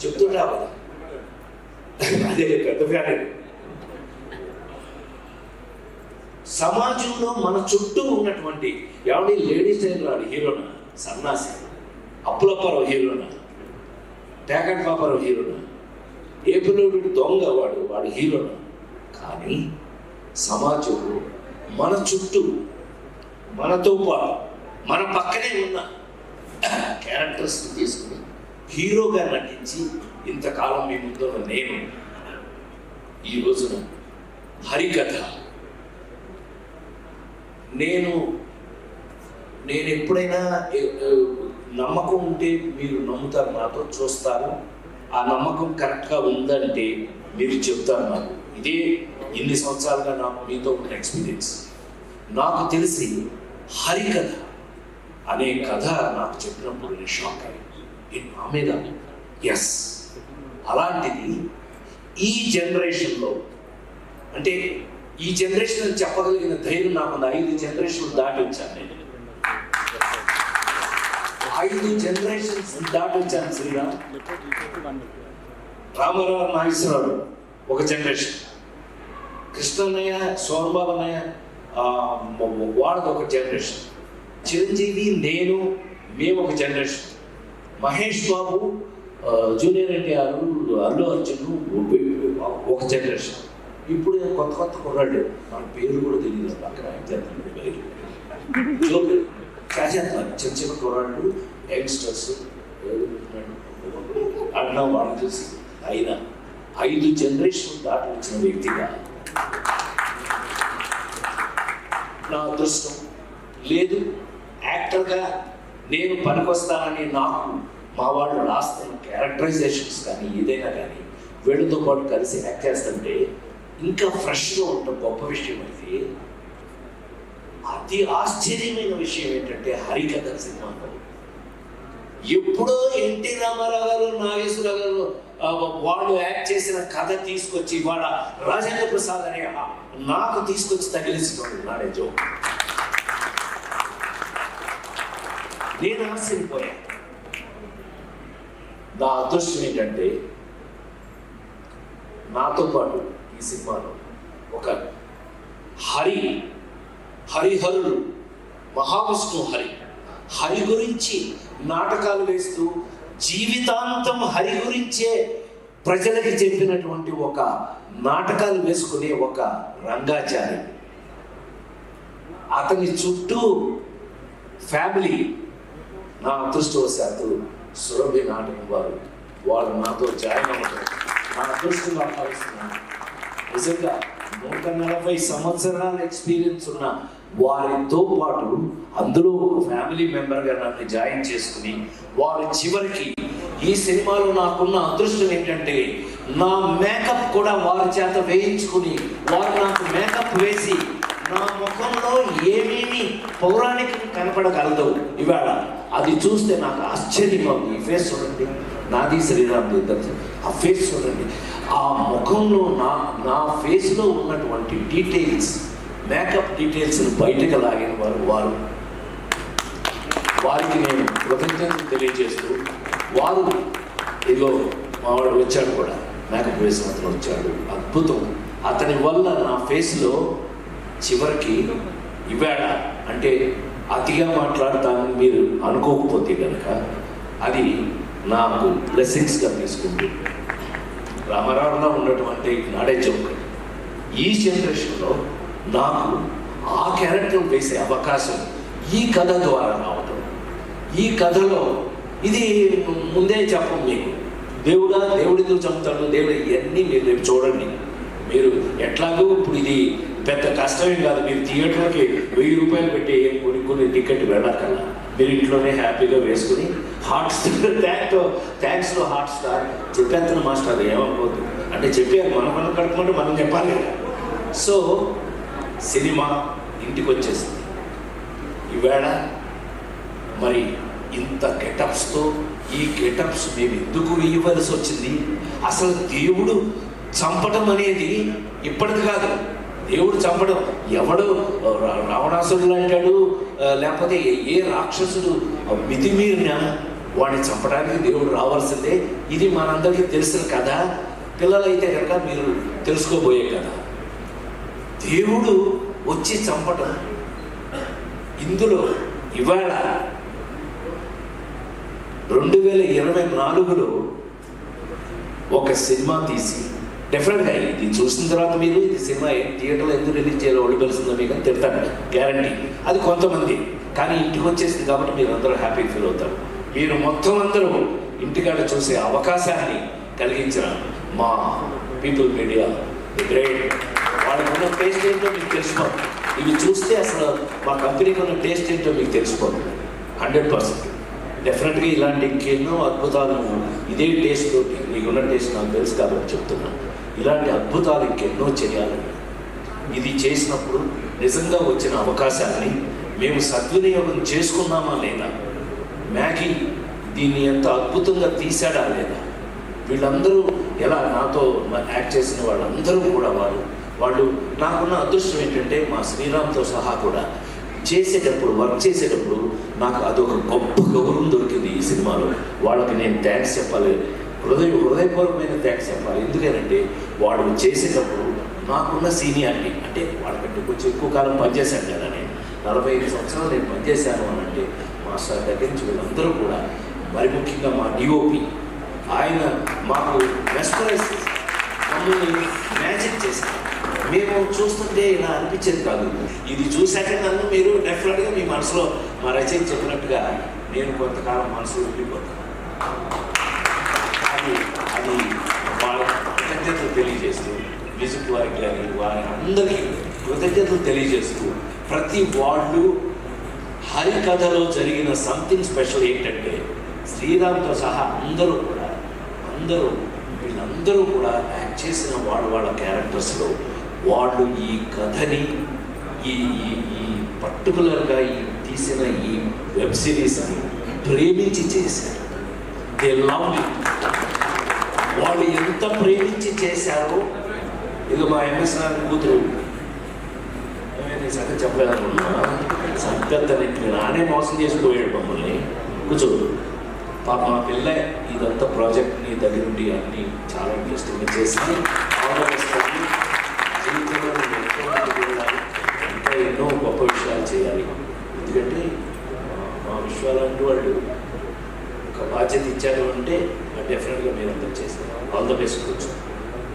చెప్తుంటా అదే పెద్ద ఫ్యాన్. సమాజంలో మన చుట్టూ ఉన్నటువంటి ఎవడి లేడీస్ టైలర్ వాడు హీరోనా, సన్నాసి అప్పులప్పారావు హీరోనా, టేకట్ పాపారావు హీరోనా, ఏ పిల్లడు దొంగ వాడు హీరోనా. కానీ సమాజంలో మన చుట్టూ మనతో పాటు మన పక్కనే ఉన్న క్యారెక్టర్స్ తీసుకుని హీరోగా నటించి ఇంతకాలం మీ ముందు నేను ఈ రోజున హరికథ నేను ఎప్పుడైనా నమ్మకం ఉంటే మీరు నమ్ముతారు, నాతో చూస్తారు. ఆ నమ్మకం కరెక్ట్గా ఉందంటే మీరు చెప్తారు నాకు. ఇదే ఇన్ని సంవత్సరాలుగా నాకు మీతో ఉన్న ఎక్స్పీరియన్స్. నాకు తెలిసి హరికథ అనే కథ నాకు చెప్పినప్పుడు నేను షాక్ అయ్యాను. నా మీద ఎస్, అలాంటిది ఈ జనరేషన్లో, అంటే ఈ జనరేషన్ చెప్పగలిగిన ధైర్యం నాకు 5 జనరేషన్లు దాటి వచ్చాను నేను. 5 జనరేషన్స్ దాటి వచ్చాను. శ్రీరామ్, రామారావు, నాగేశ్వరరావు ఒక జనరేషన్, కృష్ణన్నయ్య, సోమబాబు అన్నయ్య వాడది ఒక జనరేషన్, చిరంజీవి, నేను, మేము ఒక జనరేషన్, మహేష్ బాబు, జూనియర్ ఎన్టీఆర్, అల్లు అర్జున్ ఒక జనరేషన్. ఇప్పుడు కొత్త కుర్రాడు, మన పేరు కూడా తెలియదు, పక్కన చేసేస్తున్నారు చిన్న చిన్న కుర్రాళ్ళు, యంగ్స్టర్స్ అన్నా వాళ్ళు చూసి. అయినా 5 జనరేషన్ దాటి వచ్చిన వ్యక్తిగా నా అదృష్టం లేదు. యాక్టర్గా నేను పనికొస్తానని నాకు మా వాళ్ళు రాస్తున్న క్యారెక్టరైజేషన్స్ కానీ ఏదైనా కానీ వీళ్ళతో పాటు కలిసి యాక్ట్ చేస్తుంటే ఇంకా ఫ్రెష్గా ఉంటాం. గొప్ప విషయం అయితే అతి ఆశ్చర్యమైన విషయం ఏంటంటే హరికథ సినిమాలో ఎప్పుడో ఎన్టీ రామారావు గారు, నాగేశ్వరరావు గారు వాళ్ళు యాక్ట్ చేసిన కథ తీసుకొచ్చి వాళ్ళ రాజేంద్ర ప్రసాద్ అనే నాకు తీసుకొచ్చి తగిలిస్తున్నాడు నాడే జోక్. నేను ఆశ్చర్యపోయాను. నా అదృష్టం ఏంటంటే నాతో పాటు ఈ సినిమాలో ఒక హరిహరుడు, మహావిష్ణు హరి గురించి నాటకాలు వేస్తూ జీవితాంతం హరి గురించే ప్రజలకి చెప్పినటువంటి ఒక నాటకాలు వేసుకునే ఒక రంగాచారి, అతని చుట్టూ ఫ్యామిలీ. నా అదృష్టవశాత్తు సురభి నాటకం వాళ్ళు నాతో జాయిన్ అవ్వడం నా అదృష్టంగా భావిస్తున్నాను. నిజంగా 140 సంవత్సరాల ఎక్స్పీరియన్స్ ఉన్న వారితో పాటు అందులో ఒక ఫ్యామిలీ మెంబర్గా నన్ను జాయిన్ చేసుకుని వారి చివరికి ఈ సినిమాలో నాకున్న అదృష్టం ఏంటంటే నా మేకప్ కూడా వారి చేత వేయించుకుని వారు నాకు మేకప్ వేసి నా ముఖంలో ఏమేమి పౌరాణికం కనపడగలదు ఇవాళ అది చూస్తే నాకు ఆశ్చర్యంగా ఉంది. ఈ ఫేస్ చూడండి, నాది శ్రీరామ్ ఇద్దరు ఆ ఫేస్ చూడండి, ఆ ముఖంలో నా ఫేస్లో ఉన్నటువంటి డీటెయిల్స్, మేకప్ డీటెయిల్స్ని బయటకు లాగిన వారికి నేను కృతజ్ఞతలు తెలియజేస్తూ, వారు ఇదిగో మావాడు వచ్చాడు కూడా, మేకప్ వేసిన అతను వచ్చాడు, అద్భుతం. అతని వల్ల నా ఫేస్లో చివరికి ఇవాళ అంటే అతిగా మాట్లాడతానని మీరు అనుకోకపోతే కనుక అది నాకు బ్లెస్సింగ్స్గా తీసుకుంటూ రామారావులో ఉన్నటువంటి నాడే జోక్ ఈ జనరేషన్లో నాకు ఆ క్యారెక్టర్ వేసే అవకాశం ఈ కథ ద్వారా రావటం. ఈ కథలో ఇది ముందే చెప్పం మీకు, దేవుడితో చంపుతాడు, దేవుడు ఇవన్నీ మీరు రేపు చూడండి. మీరు ఎట్లాగో ఇప్పుడు ఇది పెద్ద కష్టమేం కాదు, మీరు థియేటర్కి 1000 రూపాయలు పెట్టి కొన్ని టికెట్ వెళ్ళక్కర్లా, మీరు ఇంట్లోనే హ్యాపీగా వేసుకుని హాట్స్టార్ థ్యాంక్స్ టు హాట్స్టార్ చెప్పేస్తాను మాస్టర్ ఏమనుకోవద్దు అంటే చెప్పారు, మనం కడుపుకుంటే మనం చెప్పాలి కదా. సో సినిమా ఇంటికి వచ్చేసింది ఈవేళ. మరి ఇంత గెటప్స్తో ఈ గెటప్స్ మేము ఎందుకు ఇవ్వాల్సి వచ్చింది? అసలు దేవుడు చంపడం అనేది ఇప్పటికి కాదు, దేవుడు చంపడం ఎవడు రావణాసురుడు అంటాడు, లేకపోతే ఏ రాక్షసుడు మితిమీరిన వాడిని చంపడానికి దేవుడు రావాల్సిందే. ఇది మనందరికీ తెలిసిన కథ. పిల్లలైతే కనుక మీరు తెలుసుకోబోయే కథ. దేవుడు వచ్చి చంపటం. ఇందులో ఇవాళ 2024లో ఒక సినిమా తీసి డెఫినెట్గా ఇది చూసిన తర్వాత మీరు ఇది సినిమా థియేటర్లో ఎందుకు రిలీజ్ చేయాలో ఒడిపలిసిందో మీకు తిడతాను, గ్యారంటీ. అది కొంతమంది, కానీ ఇంటికి వచ్చేసింది కాబట్టి మీరు అందరూ హ్యాపీ ఫీల్ అవుతారు. మీరు మొత్తం అందరూ ఇంటికాడ చూసే అవకాశాన్ని కలిగించిన మా పీపుల్ మీడియా గ్రేట్. వాళ్ళకు ఉన్న టేస్ట్ ఏంటో మీకు తెలిసిపోదు. ఇవి చూస్తే అసలు మా కంపెనీకి ఉన్న టేస్ట్ ఏంటో మీకు తెలిసిపోదు 100%. డెఫినెట్గా ఇలాంటి ఇంకెన్నో అద్భుతాలు ఇదే టేస్ట్ తోటి మీకున్న టేస్ట్ నాకు తెలుసు కాబట్టి చెప్తున్నాను. ఇలాంటి అద్భుతాలు ఇంకెన్నో చేయాలని, ఇది చేసినప్పుడు నిజంగా వచ్చిన అవకాశాన్ని మేము సద్వినియోగం చేసుకున్నామా లేదా, మ్యాగీ దీన్ని ఎంత అద్భుతంగా తీశాడా లేదా, వీళ్ళందరూ ఎలా నాతో యాక్ట్ చేసిన వాళ్ళందరూ కూడా వాళ్ళు నాకున్న అదృష్టం ఏంటంటే మా శ్రీరామ్తో సహా కూడా వర్క్ చేసేటప్పుడు నాకు అదొక గొప్ప గౌరవం దొరికింది ఈ సినిమాలో. వాళ్ళకి నేను థ్యాంక్స్ చెప్పాలి, హృదయపూర్వకమైన థ్యాంక్స్ చెప్పాలి. ఎందుకంటే వాళ్ళు చేసేటప్పుడు నాకున్న సీనియారిటీ, అంటే వాళ్ళకంటే కొంచెం ఎక్కువ కాలం పనిచేశాను కదా, నేను 45 సంవత్సరాలు నేను పనిచేశాను అని అంటే మాస్టర్ దగ్గర నుంచి వీళ్ళందరూ కూడా, మరి ముఖ్యంగా మా డిఓపి ఆయన మాకు మెస్పరైజ్ చేసి మమ్మల్ని మ్యాజిక్ చేశారు. మేము చూస్తుంటే ఇలా అనిపించేది కాదు. ఇది చూశాక నన్ను మీరు డెఫినెట్గా మీ మనసులో మా రచయిత చెప్పినట్టుగా నేను కొంతకాలం మనసులో ఉండిపోతాను. అది వాళ్ళ కృతజ్ఞతలు తెలియజేస్తూ, మ్యూజిక్ వారికి కానీ వారి అందరికీ కృతజ్ఞతలు తెలియజేస్తూ, ప్రతి వాళ్ళు హరికథలో జరిగిన సంథింగ్ స్పెషల్ ఏంటంటే శ్రీరామ్తో సహా వీళ్ళందరూ కూడా యాక్ట్ చేసిన వాళ్ళ క్యారెక్టర్స్లో వాళ్ళు ఈ కథని ఈ పర్టికులర్గా ఈ తీసిన ఈ వెబ్ సిరీస్ని ప్రేమించి చేశారు. They love it. వాళ్ళు ఎంత ప్రేమించి చేశారో, ఇది మా ఎంఎస్ నారాయణ కూతురు సంగతి చెప్పలేదనుకున్నా, సంగతని నానే మోసం చేసిపోయాడు మమ్మల్ని. కూర్చోడు పాప, మా పిల్ల ఇదంతా ప్రాజెక్ట్ని దగ్గరుండి అన్నీ చాలా ఇంట్రెస్టింగ్గా చేసి జీవితంలో ఇంకా ఎన్నో గొప్ప విషయాలు చేయాలి. ఎందుకంటే మా విశ్వాలంటూ వాళ్ళు ఒక బాధ్యత ఇచ్చారు అంటే డెఫినెట్గా మీరు అందరూ చేస్తారు. ఆల్ ద బెస్ట్ కూర్చో.